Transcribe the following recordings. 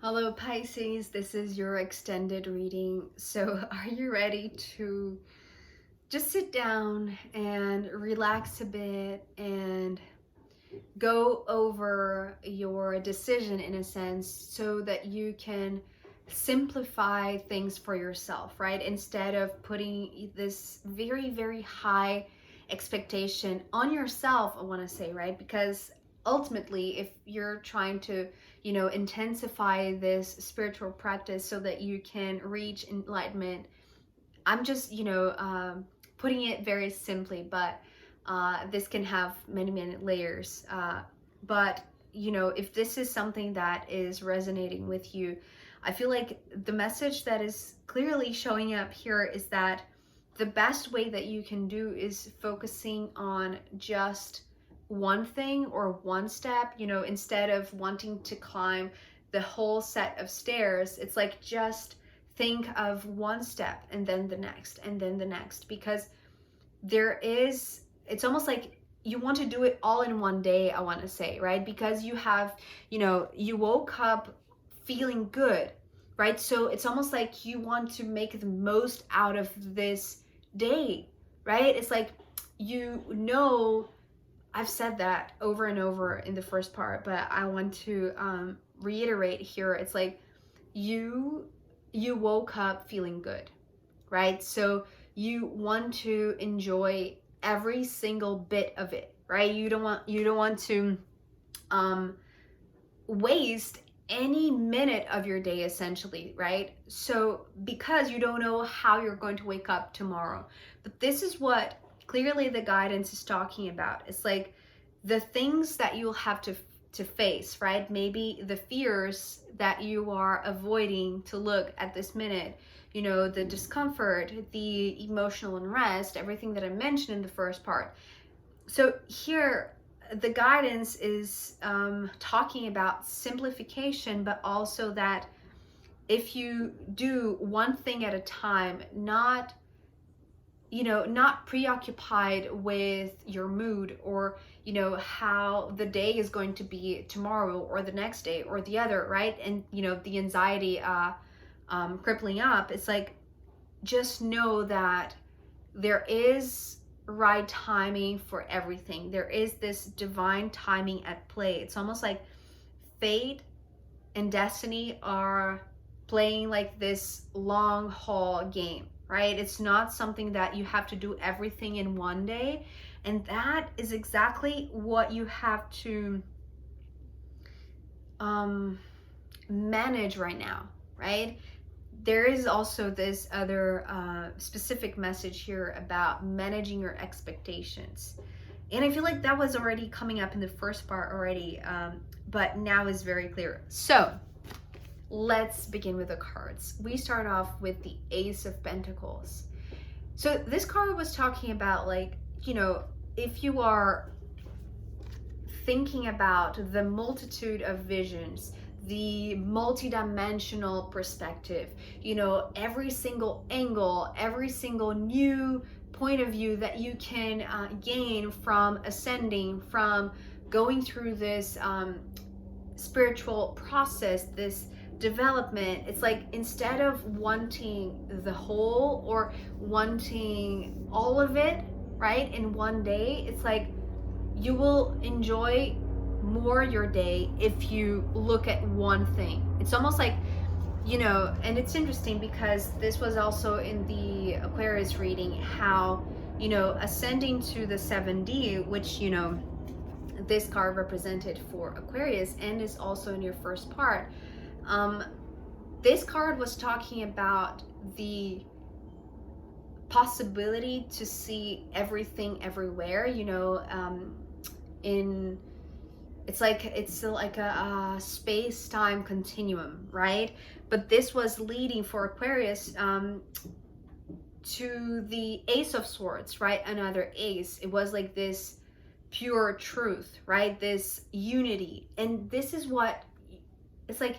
Hello Pisces, this is your extended reading. So are you ready to just sit down and relax a bit and go over your decision in a sense so that you can simplify things for yourself, right? Instead of putting this very, very high expectation on yourself, I want to say, right? Because ultimately, if you're trying to, intensify this spiritual practice so that you can reach enlightenment, I'm just, putting it very simply, but this can have many, many layers. But, if this is something that is resonating with you, I feel like the message that is clearly showing up here is that the best way that you can do is focusing on just one thing or one step, instead of wanting to climb the whole set of stairs. It's like just think of one step and then the next and then the next, because it's almost like you want to do it all in one day, I want to say, right? Because you have, you woke up feeling good, right? So it's almost like you want to make the most out of this day, right? It's like, I've said that over and over in the first part, but I want to reiterate here. It's like you woke up feeling good, right? So you want to enjoy every single bit of it, right? You don't want to waste any minute of your day, essentially, right? So because you don't know how you're going to wake up tomorrow, but this is what clearly the guidance is talking about. It's like the things that you'll have to face, right? Maybe the fears that you are avoiding to look at this minute, the discomfort, the emotional unrest, everything that I mentioned in the first part. So here, the guidance is talking about simplification, but also that if you do one thing at a time, not preoccupied with your mood or how the day is going to be tomorrow or the next day or the other, right? And the anxiety crippling up. It's like, just know that there is right timing for everything. There is this divine timing at play. It's almost like fate and destiny are playing like this long haul game, right? It's not something that you have to do everything in one day. And that is exactly what you have to manage right now, right? There is also this other specific message here about managing your expectations. And I feel like that was already coming up in the first part already, but now is very clear. So let's begin with the cards. We start off with the Ace of Pentacles. So this card was talking about, like, if you are thinking about the multitude of visions, the multidimensional perspective, every single angle, every single new point of view that you can gain from ascending, from going through this spiritual process, this development. It's like, instead of wanting the whole or wanting all of it, right, in one day, it's like you will enjoy more your day if you look at one thing. It's almost like, and it's interesting because this was also in the Aquarius reading, how, ascending to the 7D, which, this card represented for Aquarius and is also in your first part. This card was talking about the possibility to see everything everywhere, it's like a space-time continuum, right? But this was leading for Aquarius to the Ace of Swords, right? Another ace. It was like this pure truth, right? This unity. And this is what it's like,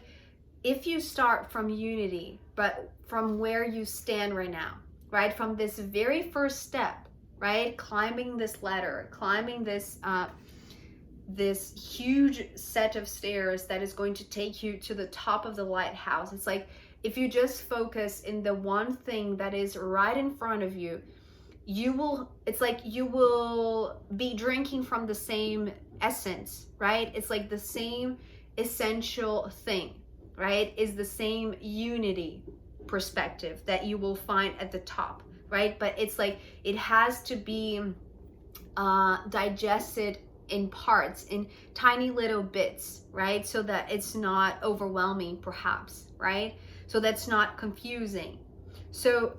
if you start from unity, but from where you stand right now, right? From this very first step, right? Climbing this ladder, climbing this this huge set of stairs that is going to take you to the top of the lighthouse. It's like if you just focus in the one thing that is right in front of you, it's like you will be drinking from the same essence, right? It's like the same essential thing, right? Is the same unity perspective that you will find at the top, right? But it's like it has to be digested in parts, in tiny little bits, right? So that it's not overwhelming, perhaps, right? So that's not confusing. So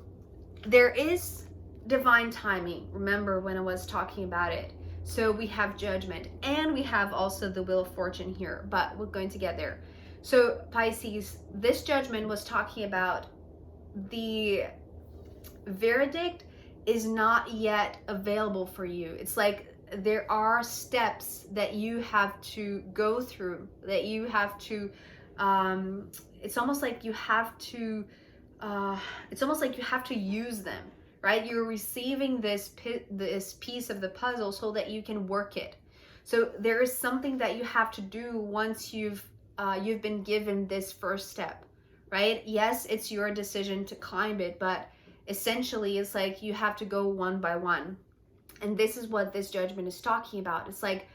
there is divine timing. Remember when I was talking about it. So we have judgment, and we have also the wheel of fortune here, but we're going to get there. So Pisces, this judgment was talking about the verdict is not yet available for you. It's like there are steps that you have to go through, that you have to it's almost like you have to use them, right? You're receiving this piece of the puzzle so that you can work it. So there is something that you have to do once you've been given this first step, right? Yes, it's your decision to climb it, but essentially it's like you have to go one by one. And this is what this judgment is talking about. It's like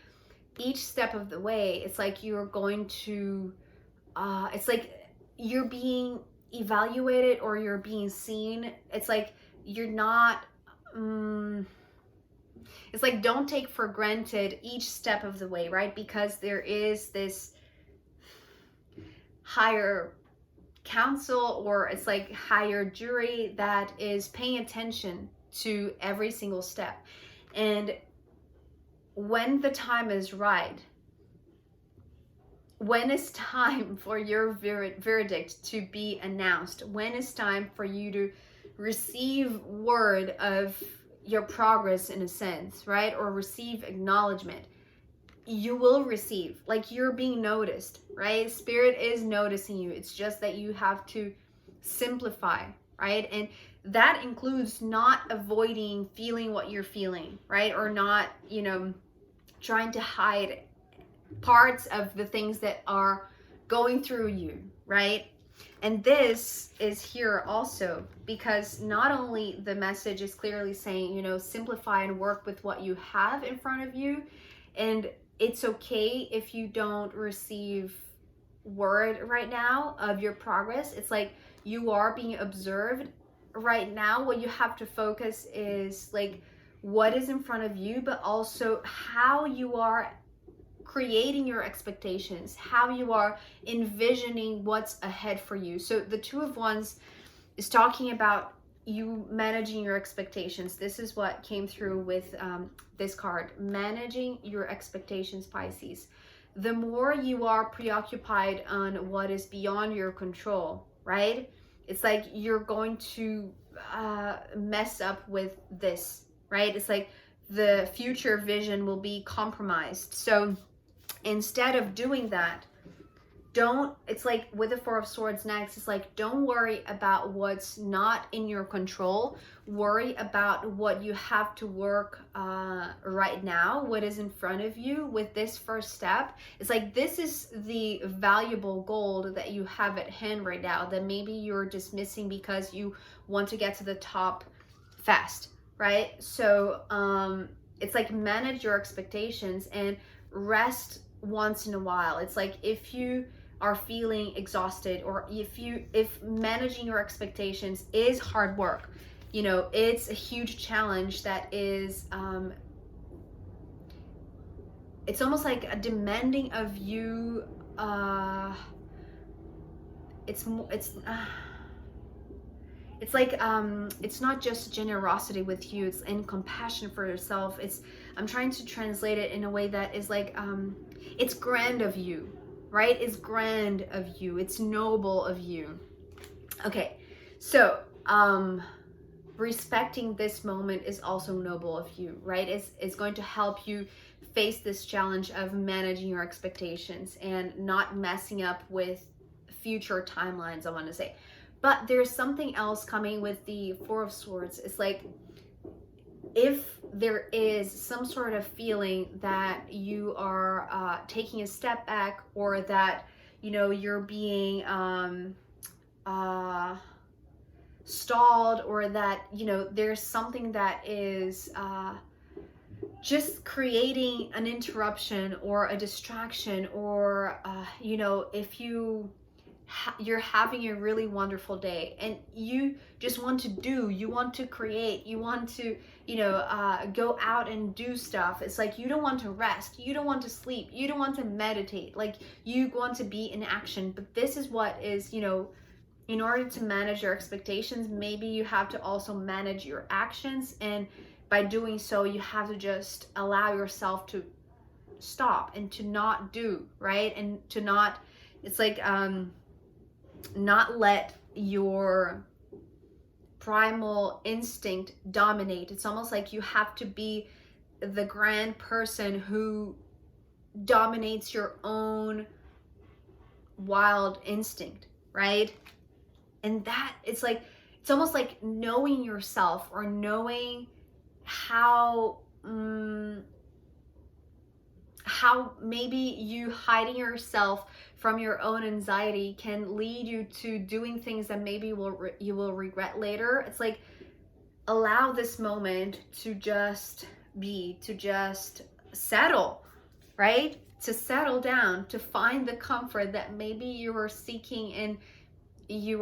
each step of the way, it's like you're going to, it's like you're being evaluated or you're being seen. It's like you're not, it's like don't take for granted each step of the way, right? Because there is this higher council, or it's like higher jury that is paying attention to every single step. And when the time is right, when it's time for your verdict to be announced, when it's time for you to receive word of your progress in a sense, right? Or receive acknowledgement, you will receive, like you're being noticed, right? Spirit is noticing you. It's just that you have to simplify, right? And that includes not avoiding feeling what you're feeling, right? Or not, trying to hide parts of the things that are going through you, right? And this is here also because not only the message is clearly saying, simplify and work with what you have in front of you. And it's okay if you don't receive word right now of your progress. It's like you are being observed right now. What you have to focus is like what is in front of you, but also how you are creating your expectations, how you are envisioning what's ahead for you. So the Two of Wands is talking about you managing your expectations. This is what came through with this card, managing your expectations, Pisces. The more you are preoccupied on what is beyond your control, right? It's like you're going to mess up with this, right? It's like the future vision will be compromised. So instead of doing that, it's like with the Four of Swords next, it's like don't worry about what's not in your control. Worry about what you have to work right now, what is in front of you with this first step. It's like this is the valuable gold that you have at hand right now that maybe you're dismissing because you want to get to the top fast, right? So it's like manage your expectations and rest once in a while. It's like if you are feeling exhausted, or if managing your expectations is hard work, it's a huge challenge that is it's almost like a demanding of you. It's like it's not just generosity with you, it's in compassion for yourself. I'm trying to translate it in a way that is like it's grand of you, right? It's grand of you, it's noble of you. Okay, so respecting this moment is also noble of you, right? It's going to help you face this challenge of managing your expectations and not messing up with future timelines, I want to say. But there's something else coming with the Four of Swords. It's like if there is some sort of feeling that you are taking a step back, or that, you know, you're being stalled, or that, you know, there's something that is just creating an interruption or a distraction, or you know, if you're having a really wonderful day and you just want to do, you want to create, you want to, you know, go out and do stuff. It's like you don't want to rest, you don't want to sleep, you don't want to meditate, like you want to be in action. But this is what is, you know, in order to manage your expectations, maybe you have to also manage your actions. And by doing so, you have to just allow yourself to stop and to not do, right? And to not, it's like, not let your primal instinct dominate. It's almost like you have to be the grand person who dominates your own wild instinct, right? And that, it's like, it's almost like knowing yourself, or knowing how maybe you hiding yourself from your own anxiety can lead you to doing things that maybe you will regret later. It's like, allow this moment to just be, to just settle, right? To settle down, to find the comfort that maybe you are seeking and you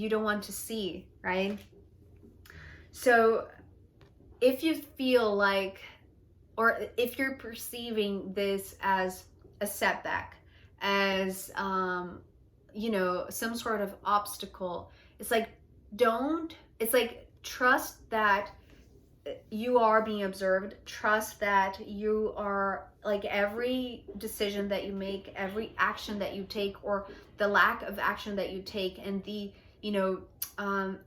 don't want to see, right? So if you feel like, or if you're perceiving this as a setback, as you know, some sort of obstacle, it's like, it's like, trust that you are being observed. Trust that you are, like, every decision that you make, every action that you take, or the lack of action that you take, and the, you know,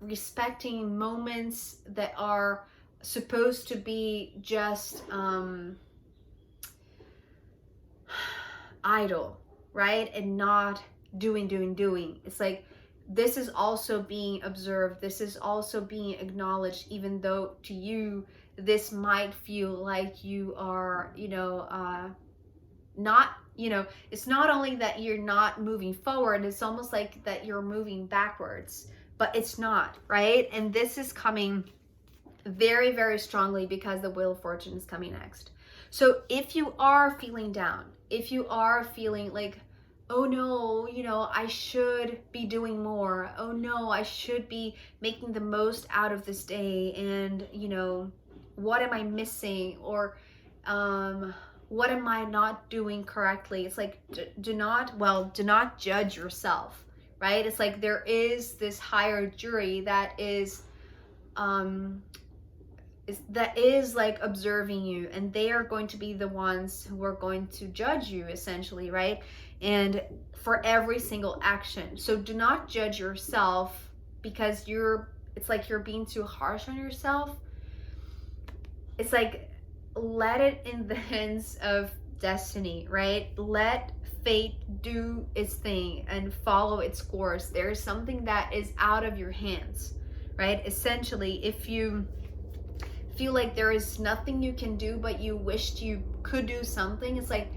respecting moments that are supposed to be just idle, right? And not doing. It's like, this is also being observed. This is also being acknowledged, even though to you, this might feel like you are, you know, not, you know, it's not only that you're not moving forward, it's almost like that you're moving backwards, but it's not, right? And this is coming very, very strongly because the Wheel of Fortune is coming next. So if you are feeling down, if you are feeling like, oh no, you know, I should be doing more. Oh no, I should be making the most out of this day. And, you know, what am I missing? Or what am I not doing correctly? It's like, do not judge yourself, right? It's like, there is this higher jury that is like observing you, and they are going to be the ones who are going to judge you, essentially, right? And for every single action. So do not judge yourself, because it's like you're being too harsh on yourself. It's like, let it in the hands of destiny, right? Let fate do its thing and follow its course. There's something that is out of your hands, right? Essentially, if you feel like there is nothing you can do, but you wished you could do something, it's like,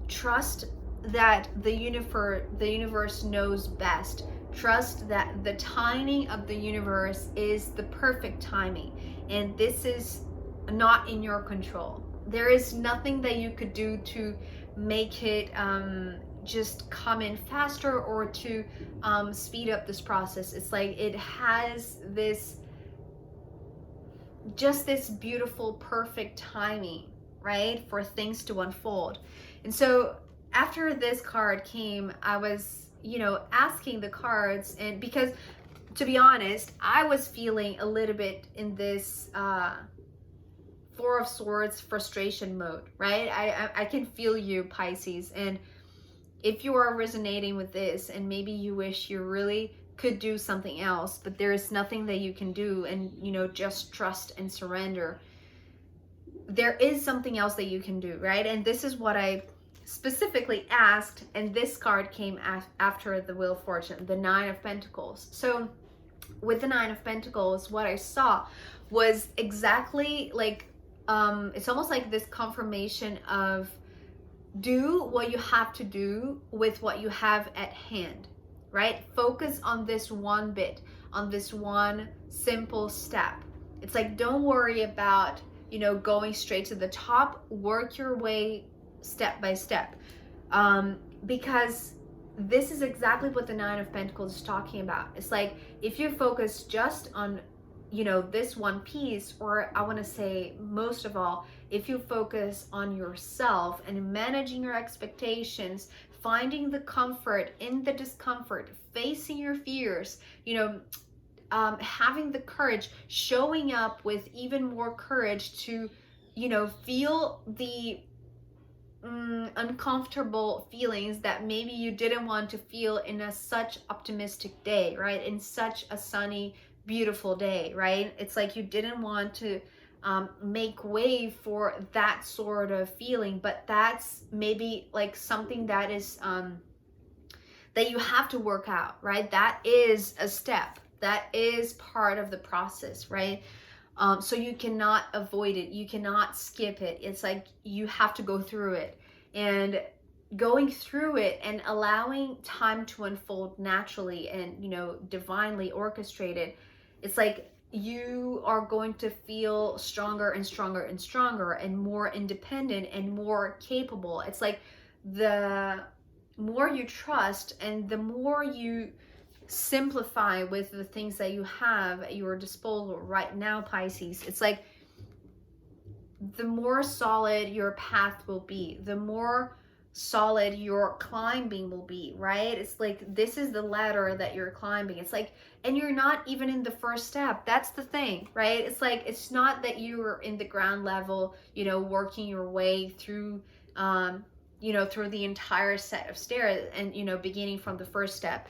trust that the universe knows best. Trust that the timing of the universe is the perfect timing, and this is not in your control. There is nothing that you could do to make it just come in faster, or to speed up this process. It's like, it has this beautiful, perfect timing, right, for things to unfold. And so after this card came, I was, you know, asking the cards, and because, to be honest, I was feeling a little bit in this Four of Swords frustration mode, right? I can feel you, Pisces. And if you are resonating with this, and maybe you wish you really could do something else, but there is nothing that you can do, and, you know, just trust and surrender, there is something else that you can do, right? And this is what I specifically asked, and this card came after the Wheel of Fortune, the Nine of Pentacles. So with the Nine of Pentacles, what I saw was exactly like, it's almost like this confirmation of do what you have to do with what you have at hand, right? Focus on this one bit, on this one simple step. It's like, don't worry about, going straight to the top. Work your way step by step. Because this is exactly what the Nine of Pentacles is talking about. It's like, if you focus just on, this one piece, or I want to say most of all, if you focus on yourself and managing your expectations, finding the comfort in the discomfort, facing your fears, having the courage, showing up with even more courage to, feel the uncomfortable feelings that maybe you didn't want to feel in such optimistic day, right? In such a sunny, beautiful day, right? It's like you didn't want to make way for that sort of feeling, but that's maybe like something that is that you have to work out, right? That is a step. That is part of the process, right? So you cannot avoid it. You cannot skip it. It's like you have to go through it. And going through it and allowing time to unfold naturally and, divinely orchestrated, it's like you are going to feel stronger and stronger and stronger and more independent and more capable. It's like the more you trust and the more you simplify with the things that you have at your disposal right now, Pisces, it's like the more solid your path will be, the more solid your climbing will be, right? It's like this is the ladder that you're climbing. It's like, and you're not even in the first step. That's the thing, right? It's like, it's not that you're in the ground level, working your way through through the entire set of stairs and beginning from the first step.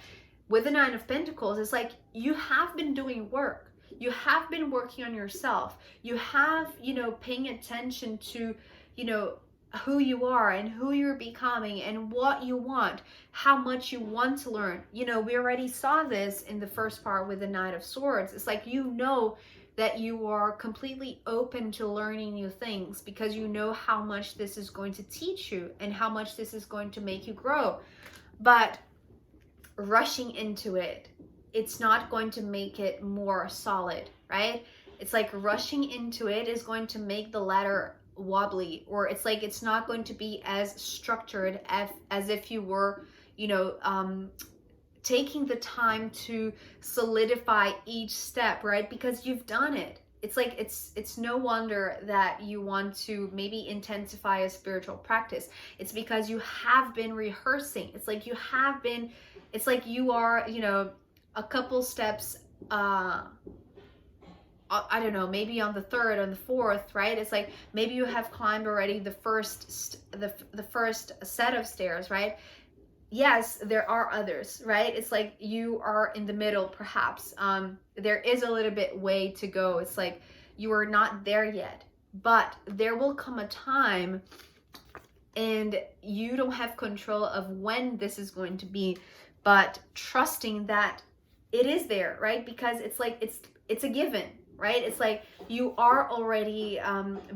With the Nine of Pentacles, it's like you have been doing work. You have been working on yourself. You have, paying attention to, who you are and who you're becoming and what you want, how much you want to learn. We already saw this in the first part with the Knight of Swords. It's like, that you are completely open to learning new things because you know how much this is going to teach you and how much this is going to make you grow. But rushing into it, it's not going to make it more solid, right? It's like rushing into it is going to make the ladder wobbly, or it's like it's not going to be as structured as if you were, taking the time to solidify each step, right? Because you've done it. It's like it's no wonder that you want to maybe intensify a spiritual practice. It's because you have been rehearsing. It's like you are, a couple steps I don't know, maybe on the third, on the fourth, right? It's like maybe you have climbed already the first set of stairs, right? Yes, there are others, right? It's like you are in the middle, perhaps. There is a little bit way to go. It's like you are not there yet, but there will come a time, and you don't have control of when this is going to be, but trusting that it is there, right? Because it's like it's a given, right? It's like you are already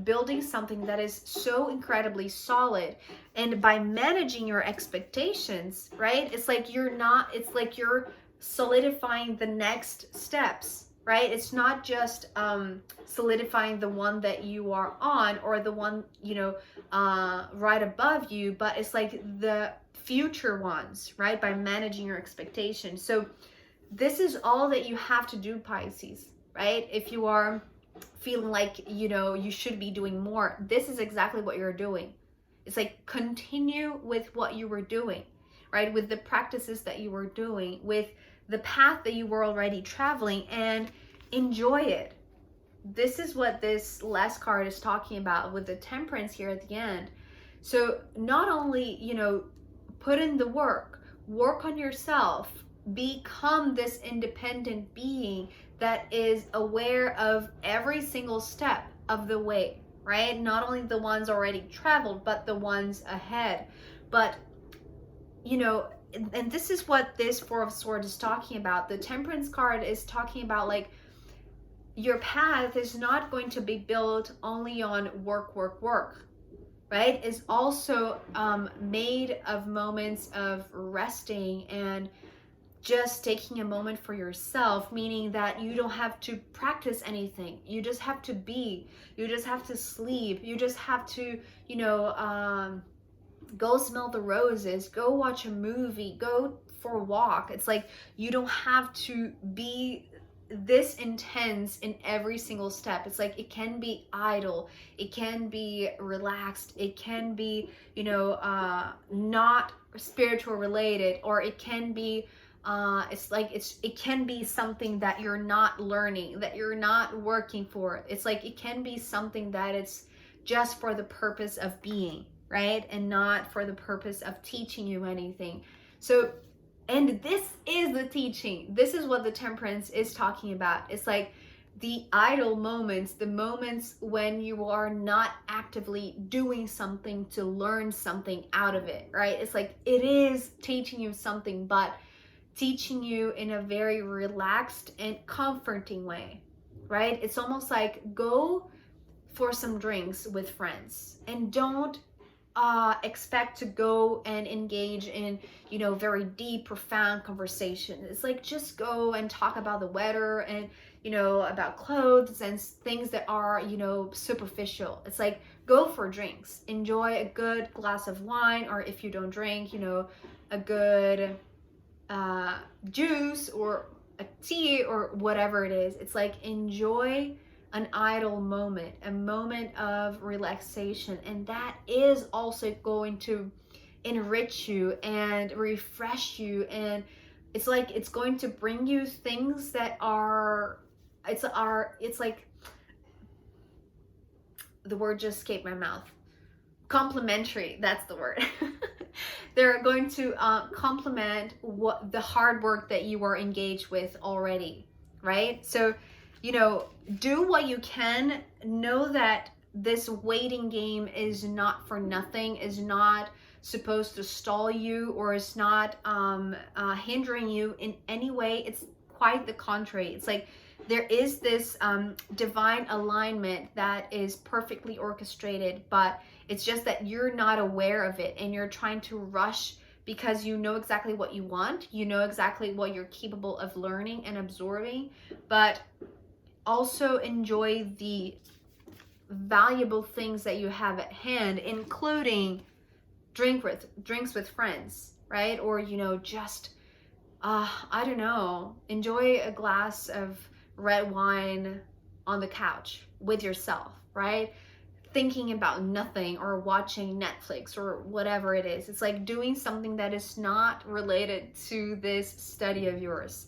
building something that is so incredibly solid, and by managing your expectations, right, it's like you're solidifying the next steps, right? It's not just solidifying the one that you are on or the one right above you, but it's like the future ones, right? By managing your expectations. So this is all that you have to do, Pisces, right? If you are feeling like, you should be doing more, this is exactly what you're doing. It's like continue with what you were doing, right? With the practices that you were doing, with the path that you were already traveling, and enjoy it. This is what this last card is talking about with the Temperance here at the end. So not only, put in the work on yourself, become this independent being that is aware of every single step of the way, right? Not only the ones already traveled, but the ones ahead. But, and this is what this Four of Swords is talking about. The Temperance card is talking about like your path is not going to be built only on work, work, work, right? It's also made of moments of resting and just taking a moment for yourself, meaning that you don't have to practice anything. You just have to be. You just have to sleep. You just have to, you know, go smell the roses, go watch a movie, go for a walk. It's like you don't have to be this intense in every single step. It's like it can be idle, it can be relaxed, it can be, you know, not spiritual related, or it can be it can be something that you're not learning, that you're not working for. It's like it can be something that it's just for the purpose of being, right? And not for the purpose of teaching you anything. So, and this is the teaching. This is what the Temperance is talking about. It's like the idle moments, the moments when you are not actively doing something to learn something out of it, right? It's like it is teaching you something, but teaching you in a very relaxed and comforting way, right? It's almost like go for some drinks with friends and don't expect to go and engage in, you know, very deep, profound conversation. It's like just go and talk about the weather and, you know, about clothes and things that are, you know, superficial. It's like go for drinks, enjoy a good glass of wine, or if you don't drink, you know, a good juice or a tea or whatever it is. It's like enjoy an idle moment, a moment of relaxation, and that is also going to enrich you and refresh you. And it's like it's going to bring you things that are it's like the word just escaped my mouth. Complementary, that's the word. They're going to complement what the hard work that you are engaged with already, right? So, you know, do what you can. Know that this waiting game is not for nothing, is not supposed to stall you, or is not hindering you in any way. It's quite the contrary. It's like there is this divine alignment that is perfectly orchestrated, but it's just that you're not aware of it and you're trying to rush because you know exactly what you want, you know exactly what you're capable of learning and absorbing, but also enjoy the valuable things that you have at hand, including drinks with friends, right? Or, you know, just I don't know, enjoy a glass of red wine on the couch with yourself, right? Thinking about nothing, or watching Netflix or whatever it is. It's like doing something that is not related to this study of yours.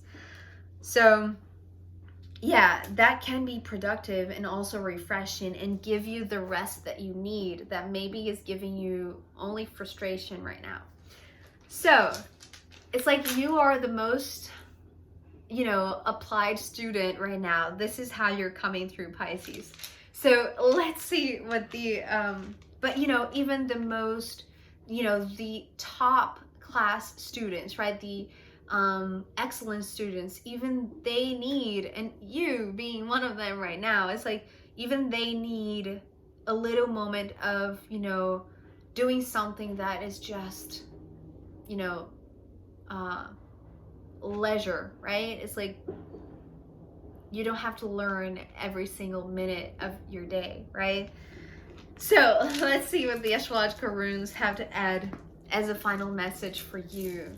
So yeah, that can be productive and also refreshing and give you the rest that you need, that maybe is giving you only frustration right now. So it's like you are the most, you know, applied student right now. This is how you're coming through, Pisces. So let's see what the, but you know, even the most, you know, the top class students, right? The excellent students, even they need, and you being one of them right now, it's like even they need a little moment of, you know, doing something that is just, you know, leisure, right? It's like you don't have to learn every single minute of your day, right? So let's see what the astrological runes have to add as a final message for you.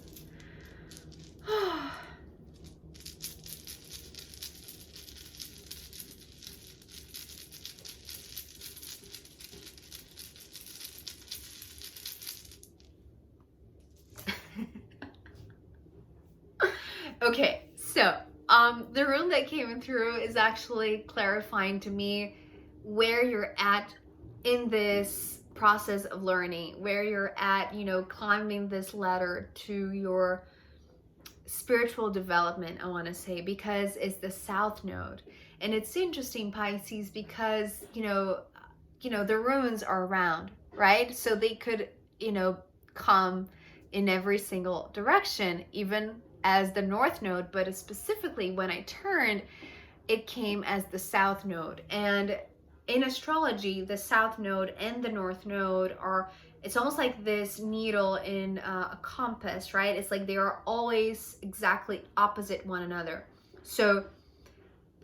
Okay, so the rune that came through is actually clarifying to me where you're at in this process of learning, where you're at, you know, climbing this ladder to your spiritual development, I want to say, because it's the South Node. And it's interesting, Pisces, because, you know, the runes are around, right? So they could, you know, come in every single direction, even as the North Node, but specifically when I turned, it came as the South Node. And in astrology, the South Node and the North Node are, it's almost like this needle in a compass, right? It's like they are always exactly opposite one another. So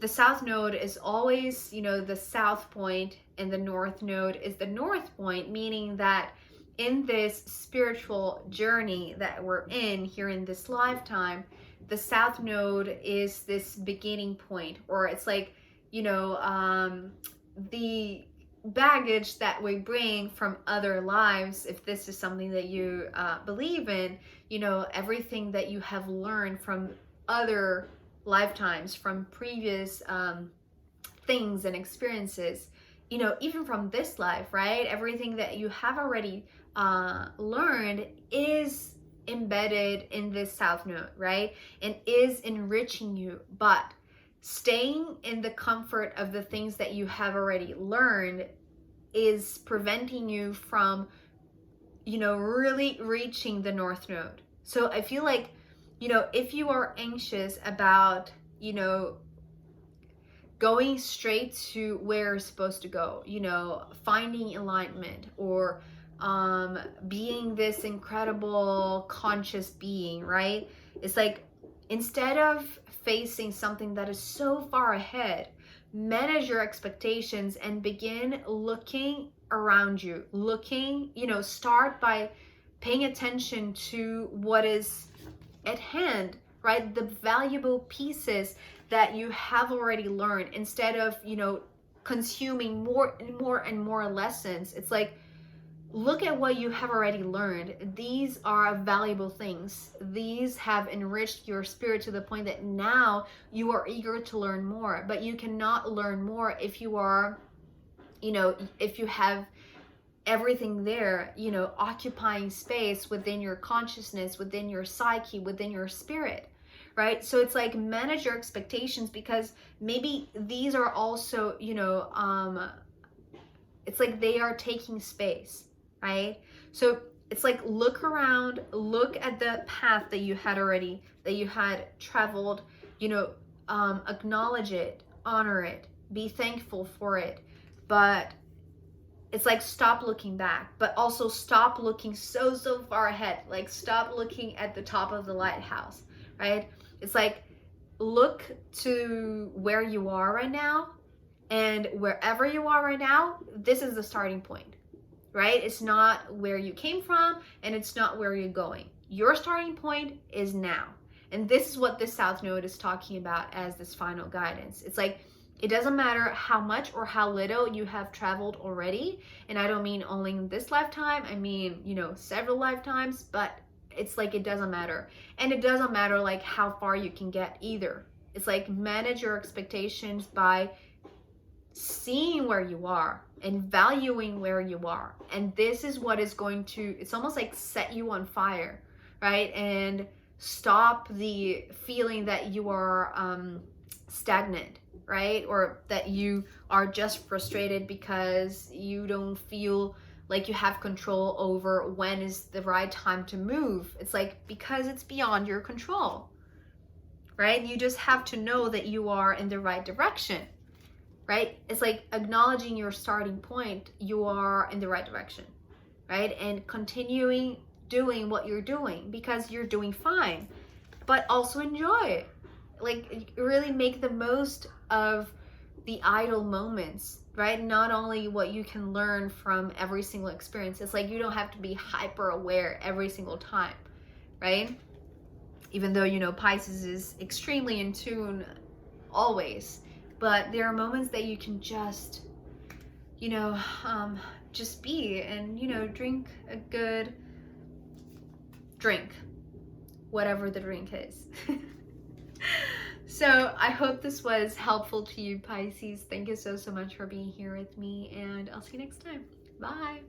the South Node is always, you know, the South point, and the North Node is the North point, meaning that in this spiritual journey that we're in here in this lifetime, the South Node is this beginning point, or it's like, you know, the baggage that we bring from other lives, if this is something that you believe in, you know, everything that you have learned from other lifetimes, from previous things and experiences, you know, even from this life, right? Everything that you have already learned is embedded in this South Node, right? And is enriching you. But staying in the comfort of the things that you have already learned is preventing you from, you know, really reaching the North Node. So I feel like, you know, if you are anxious about, you know, going straight to where you're supposed to go, you know, finding alignment, or being this incredible conscious being, right? It's like, instead of facing something that is so far ahead, manage your expectations and begin looking around you. Looking, you know, start by paying attention to what is at hand, right? The valuable pieces that you have already learned, instead of, you know, consuming more and more and more lessons. It's like, look at what you have already learned. These are valuable things. These have enriched your spirit to the point that now you are eager to learn more. But you cannot learn more if you are, you know, if you have everything there, you know, occupying space within your consciousness, within your psyche, within your spirit, right? So it's like, manage your expectations, because maybe these are also, you know, it's like they are taking space, right? So it's like, look around, look at the path that you had already, that you had traveled, you know, acknowledge it, honor it, be thankful for it. But it's like, stop looking back, but also stop looking so far ahead. Like, stop looking at the top of the lighthouse, right? It's like, look to where you are right now, and wherever you are right now, this is the starting point, right? It's not where you came from, and it's not where you're going. Your starting point is now. And this is what this South Node is talking about as this final guidance. It's like, it doesn't matter how much or how little you have traveled already. And I don't mean only in this lifetime. I mean, you know, several lifetimes, but it's like, it doesn't matter. And it doesn't matter like how far you can get either. It's like, manage your expectations by seeing where you are and valuing where you are. And this is what is going to, it's almost like set you on fire, right? And stop the feeling that you are stagnant, right? Or that you are just frustrated because you don't feel like you have control over when is the right time to move. It's like, because it's beyond your control, right? You just have to know that you are in the right direction, right? It's like acknowledging your starting point. You are in the right direction, right? And continuing doing what you're doing, because you're doing fine, but also enjoy it. Like, really make the most of the idle moments, right? Not only what you can learn from every single experience. It's like, you don't have to be hyper aware every single time, right? Even though, you know, Pisces is extremely in tune always, but there are moments that you can just, you know, just be, and, you know, drink a good drink, whatever the drink is. So I hope this was helpful to you, Pisces. Thank you so much for being here with me, and I'll see you next time. Bye.